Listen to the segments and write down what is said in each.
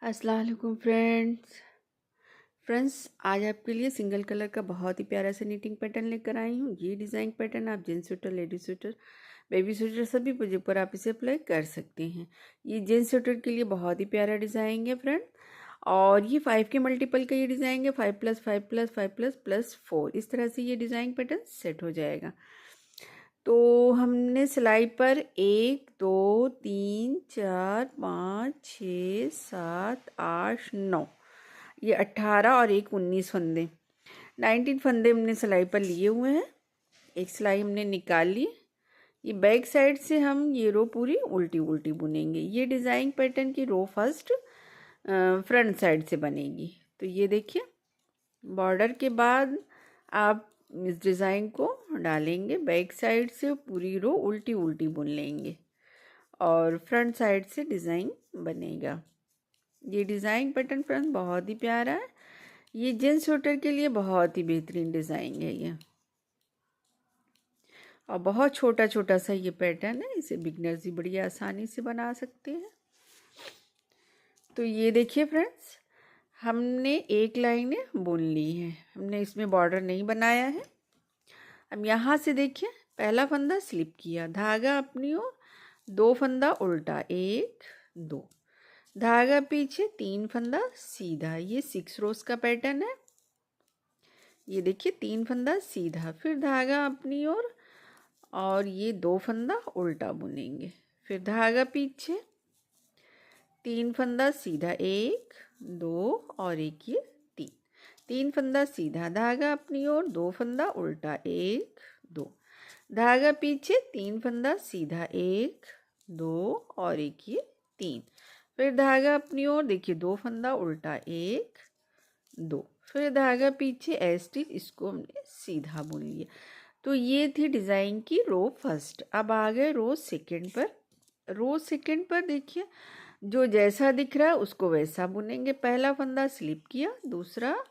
अस्सलाम वालेकुम फ्रेंड्स आज आपके लिए सिंगल कलर का बहुत ही प्यारा सा नीटिंग पैटर्न लेकर आई हूँ। ये डिज़ाइन पैटर्न आप gents sweater, ladies sweater, baby sweater सभी वजह पर आप इसे अप्लाई कर सकते हैं। ये जेंट्स स्वेटर के लिए बहुत ही प्यारा डिज़ाइन है फ्रेंड। और ये 5 के मल्टीपल का ये डिज़ाइन है, 5+5+5++4 इस तरह से ये डिज़ाइन पैटर्न सेट हो जाएगा। तो हमने सिलाई पर 1 2 3 4 5 6 7 8 9 ये 18 और एक 19 फंदे 19 फंदे हमने सिलाई पर लिए हुए हैं। एक सिलाई हमने निकाल ली। ये बैक साइड से हम ये रो पूरी उल्टी उल्टी बुनेंगे। ये डिज़ाइन पैटर्न की रो फर्स्ट फ्रंट साइड से बनेगी। तो ये देखिए बॉर्डर के बाद आप इस डिज़ाइन को डालेंगे, बैक साइड से पूरी रो उल्टी उल्टी बुन लेंगे और फ्रंट साइड से डिज़ाइन बनेगा। ये डिज़ाइन पैटर्न फ्रेंड्स बहुत ही प्यारा है। ये जेंट्स स्वेटर के लिए बहुत ही बेहतरीन डिज़ाइन है ये, और बहुत छोटा छोटा सा ये पैटर्न है। इसे बिगनर्स भी बड़ी आसानी से बना सकते हैं। तो ये देखिए फ्रेंड्स, हमने एक लाइन बुन ली है, हमने इसमें बॉर्डर नहीं बनाया है। अब यहाँ से देखिए पहला फंदा स्लिप किया, धागा अपनी ओर, 2 फंदा उल्टा, 1 2, धागा पीछे, 3 फंदा सीधा। ये 6 रोज का पैटर्न है। ये देखिए 3 फंदा सीधा, फिर धागा अपनी ओर और ये 2 फंदा उल्टा बुनेंगे, फिर धागा पीछे, 3 फंदा सीधा, 1 2 और एक ये 3 फंदा सीधा, धागा अपनी ओर, 2 फंदा उल्टा, 1 2, धागा पीछे, 3 फंदा सीधा, 1 2 और एक ये 3, फिर धागा अपनी ओर, देखिए 2 फंदा उल्टा, 1 2, फिर धागा पीछे, स्टिच इसको हमने सीधा बुन लिया। तो ये थी डिज़ाइन की रो फर्स्ट। अब आ गए रो सेकंड पर। रो सेकंड पर देखिए जो जैसा दिख रहा है उसको वैसा बुनेंगे। पहला फंदा स्लिप किया, दूसरा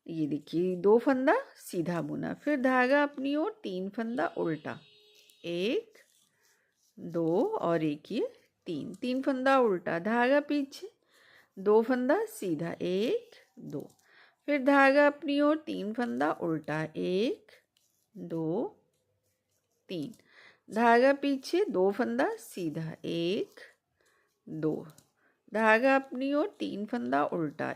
ये देखिए 2 फंदा सीधा बुना, फिर धागा अपनी ओर, 3 फंदा उल्टा, 1 2 और एक ये 3 फंदा उल्टा, धागा पीछे, 2 फंदा सीधा, 1 2, फिर धागा अपनी ओर, 3 फंदा उल्टा, 1 2 3, धागा पीछे, 2 फंदा सीधा, 1 2, धागा अपनी ओर, 3 फंदा उल्टा,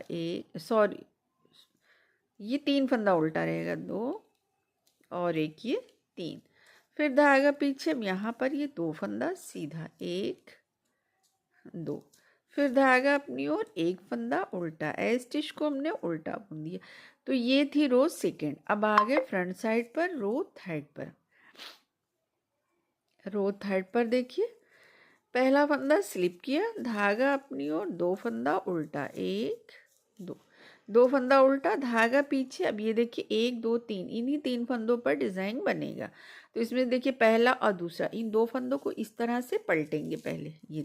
ये 3 फंदा उल्टा रहेगा, 2 और एक ये 3, फिर धागा पीछे, यहाँ पर ये 2 फंदा सीधा, 1 2, फिर धागा अपनी ओर, 1 फंदा उल्टा, स्टिच को हमने उल्टा बुन दिया। तो ये थी रो सेकंड। अब आ गए फ्रंट साइड पर, रो थर्ड पर। रो थर्ड पर देखिए पहला फंदा स्लिप किया, धागा अपनी ओर, 2 फंदा उल्टा, 1 2, 2 फंदा उल्टा, धागा पीछे। अब ये देखिए 1 2 3, इन्हीं 3 फंदों पर डिज़ाइन बनेगा। तो इसमें देखिए पहला और दूसरा, इन 2 फंदों को इस तरह से पलटेंगे पहले। ये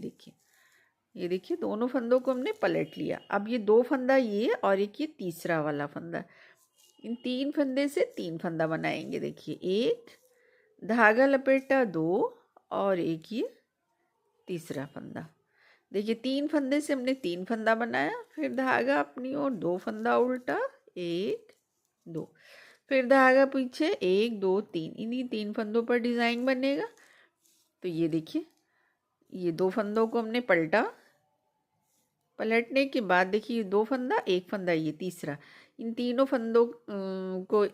देखिए दोनों फंदों को हमने पलट लिया। अब ये 2 फंदा ये और एक ये तीसरा वाला फंदा, इन 3 फंदे से 3 फंदा बनाएंगे। देखिए 1, धागा लपेटा, 2 और एक ये तीसरा फंदा। देखिए 3 फंदे से हमने 3 फंदा बनाया, फिर धागा अपनी ओर, 2 फंदा उल्टा, 1 2, फिर धागा पीछे, 1 2 3, इन्हीं 3 फंदों पर डिज़ाइन बनेगा। तो ये देखिए ये 2 फंदों को हमने पलटा, पलटने के बाद देखिए 2 फंदा, 1 फंदा ये तीसरा, इन तीनों फंदों को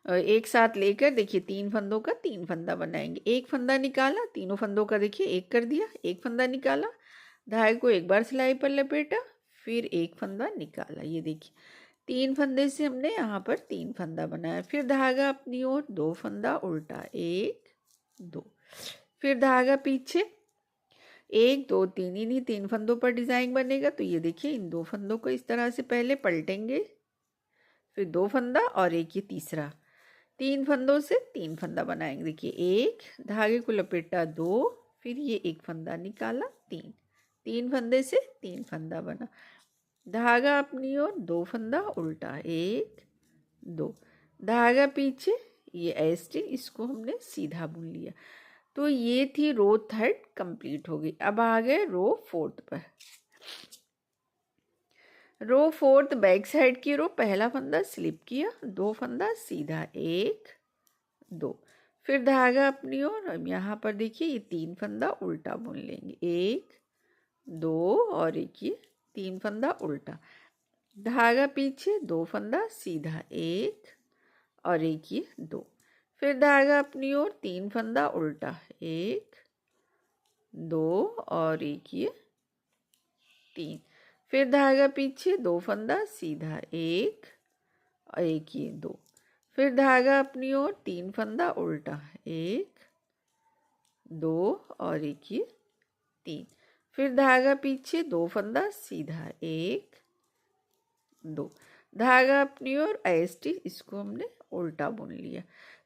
एक साथ लेकर देखिए 3 फंदों का 3 फंदा बनाएंगे। एक फंदा निकाला, तीनों फंदों का देखिए एक कर दिया, एक फंदा निकाला, धागे को एक बार सिलाई पर लपेटा, फिर एक फंदा निकाला। ये देखिए 3 फंदे से हमने यहाँ पर 3 फंदा बनाया, फिर धागा अपनी ओर, 2 फंदा उल्टा, 1 2, फिर धागा पीछे, 1 2 3, इन्हीं 3 फंदों पर डिज़ाइन बनेगा। तो ये देखिए इन 2 फंदों को इस तरह से पहले पलटेंगे, फिर 2 फंदा और एक ये तीसरा, 3 फंदों से 3 फंदा बनाएंगे। देखिए 1, धागे को लपेटा, 2, फिर ये एक फंदा निकाला, 3 फंदे से 3 फंदा बना, धागा अपनी ओर, 2 फंदा उल्टा, 1 2, धागा पीछे, ये स्टिच इसको हमने सीधा बुन लिया। तो ये थी रो थर्ड कंप्लीट हो गई। अब आ गए रो फोर्थ पर। रो फोर्थ बैक साइड की रो, पहला फंदा स्लिप किया, 2 फंदा सीधा, 1 2, फिर धागा अपनी ओर, अब यहाँ पर देखिए ये 3 फंदा उल्टा बुन लेंगे, 1 2 और एक ये 3 फंदा उल्टा, धागा पीछे, 2 फंदा सीधा, 1 और एक ये 2, फिर धागा अपनी ओर, 3 फंदा उल्टा, 1 2 और एक ये 3, फिर धागा पीछे, 2 फंदा सीधा, 1 और एक ये 2, फिर धागा अपनी ओर, 3 फंदा उल्टा, 1 2 और एक ये 3, फिर धागा पीछे, 2 फंदा सीधा, 1 2, धागा अपनी ओर आइस्टी, इसको हमने उल्टा बुन लिया।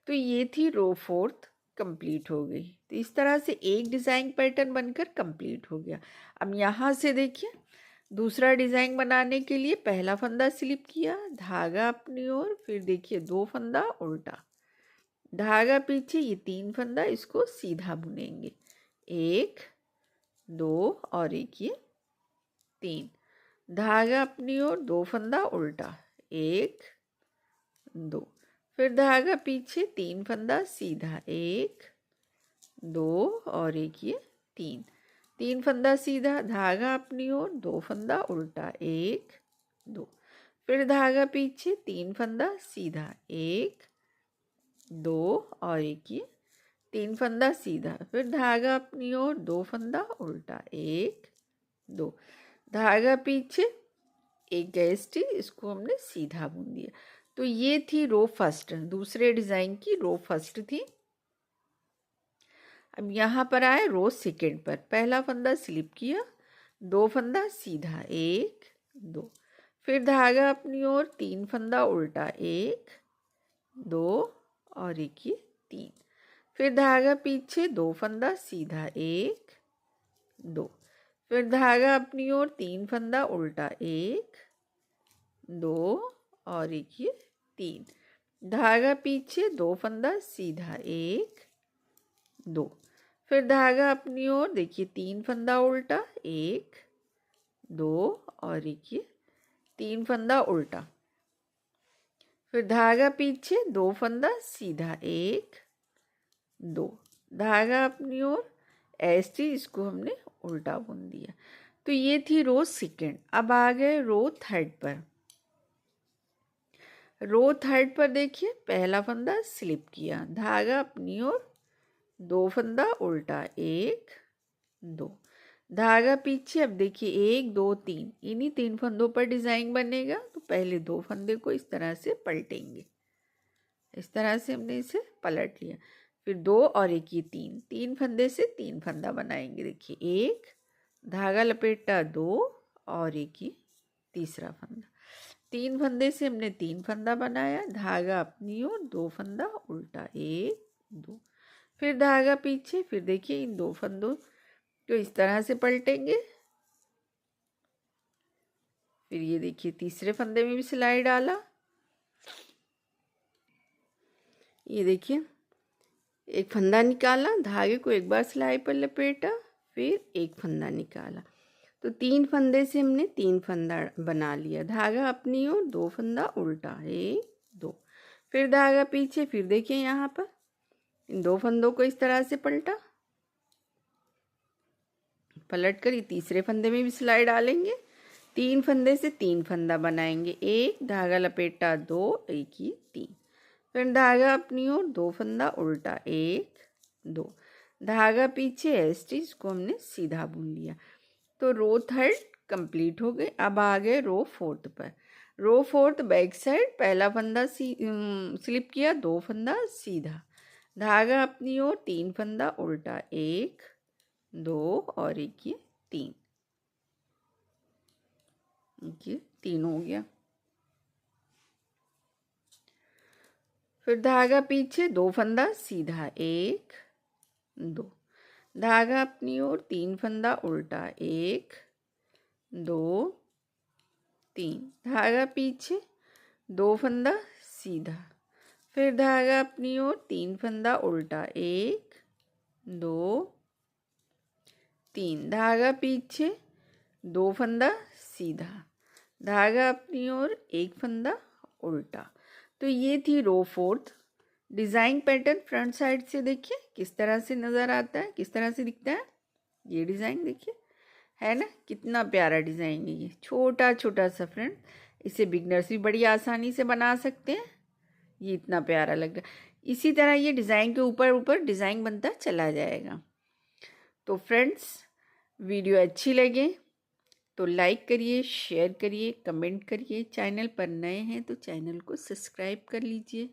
तो ये थी रो फोर्थ कंप्लीट हो गई। तो इस तरह से एक डिज़ाइन पैटर्न बनकर कंप्लीट हो गया। अब यहाँ से देखिए दूसरा डिज़ाइन बनाने के लिए पहला फंदा स्लिप किया, धागा अपनी ओर, फिर देखिए 2 फंदा उल्टा, धागा पीछे, ये 3 फंदा, इसको सीधा बुनेंगे, 1 2 और एक ये 3, धागा अपनी ओर, 2 फंदा उल्टा, 1 2, फिर धागा पीछे, 3 फंदा सीधा, 1 2 और एक ये 3, 3 फंदा सीधा, धागा अपनी ओर, 2 फंदा उल्टा, 1 2, फिर धागा पीछे, 3 फंदा सीधा, 1 2 और एक ये 3 फंदा सीधा, फिर धागा अपनी ओर, 2 फंदा उल्टा, 1 2, धागा पीछे, एक गैस्टी, इसको हमने सीधा बुन दिया। तो ये थी रो फर्स्ट, दूसरे डिज़ाइन की रो फर्स्ट थी। अब यहाँ पर आए रो सेकेंड पर, पहला फंदा स्लिप किया, 2 फंदा सीधा, 1 2, फिर धागा अपनी ओर, 3 फंदा उल्टा, 1 2 और एक ये 3, फिर धागा पीछे, 2 फंदा सीधा, 1 2, फिर धागा अपनी ओर, 3 फंदा उल्टा, 1 2 और एक ये 3, धागा पीछे, 2 फंदा सीधा, 1 2, फिर धागा अपनी ओर, देखिए 3 फंदा उल्टा, 1 2 और एक ये 3 फंदा उल्टा, फिर धागा पीछे, 2 फंदा सीधा, 1 2, धागा अपनी ओर ऐसे, इसको हमने उल्टा बुन दिया। तो ये थी रो सेकेंड। अब आ गए रो थर्ड पर। रो थर्ड पर देखिए पहला फंदा स्लिप किया, धागा अपनी ओर, 2 फंदा उल्टा, 1 2, धागा पीछे, अब देखिए 1 2 3, इन्हीं 3 फंदों पर डिज़ाइन बनेगा। तो पहले 2 फंदे को इस तरह से पलटेंगे, इस तरह से हमने इसे पलट लिया, फिर 2 और एक ये 3, 3 फंदे से 3 फंदा बनाएंगे। देखिए 1, धागा लपेटा, 2 और एक ये तीसरा फंदा, 3 फंदे से हमने 3 फंदा बनाया, धागा अपनी ओर, 2 फंदा उल्टा, 1 2, फिर धागा पीछे, फिर देखिए इन 2 फंदों तो इस तरह से पलटेंगे, फिर ये देखिए तीसरे फंदे में भी सिलाई डाला, ये देखिए एक फंदा निकाला, धागे को एक बार सिलाई पर लपेटा, फिर एक फंदा निकाला। तो 3 फंदे से हमने 3 फंदा बना लिया, धागा अपनी ओर, 2 फंदा उल्टा, 1 2, फिर धागा पीछे, फिर देखिए यहाँ पर इन 2 फंदों को इस तरह से पलटा, पलट कर ये तीसरे फंदे में भी सिलाई डालेंगे, 3 फंदे से 3 फंदा बनाएंगे, 1 धागा लपेटा, 2 एक ही 3, फिर धागा अपनी ओर, 2 फंदा उल्टा, 1 2, धागा पीछे ऐसे, इसको हमने सीधा बुन लिया। तो रो थर्ड कंप्लीट हो गई। अब आ गए रो फोर्थ पर। रो फोर्थ बैक साइड, पहला फंदा स्लिप किया, 2 फंदा सीधा, धागा अपनी ओर, 3 फंदा उल्टा, 1 2 और एक ये 3, ये 3 हो गया। फिर धागा पीछे, 2 फंदा सीधा, 1 2, धागा अपनी ओर, 3 फंदा उल्टा, 1 2 3, धागा पीछे, 2 फंदा सीधा, फिर धागा अपनी ओर, 3 फंदा उल्टा, 1 2 3, धागा पीछे, 2 फंदा सीधा, धागा अपनी ओर, एक फंदा उल्टा। तो ये थी रो 4। डिज़ाइन पैटर्न फ्रंट साइड से देखिए किस तरह से नज़र आता है, किस तरह से दिखता है। ये डिज़ाइन देखिए, है ना, कितना प्यारा डिज़ाइन है ये, छोटा छोटा सा फ्रेंड। इसे बिगनर्स भी बड़ी आसानी से बना सकते हैं। ये इतना प्यारा लग रहा है। इसी तरह ये डिज़ाइन के ऊपर ऊपर डिज़ाइन बनता चला जाएगा। तो फ्रेंड्स, वीडियो अच्छी लगे तो लाइक करिए, शेयर करिए, कमेंट करिए। चैनल पर नए हैं तो चैनल को सब्सक्राइब कर लीजिए।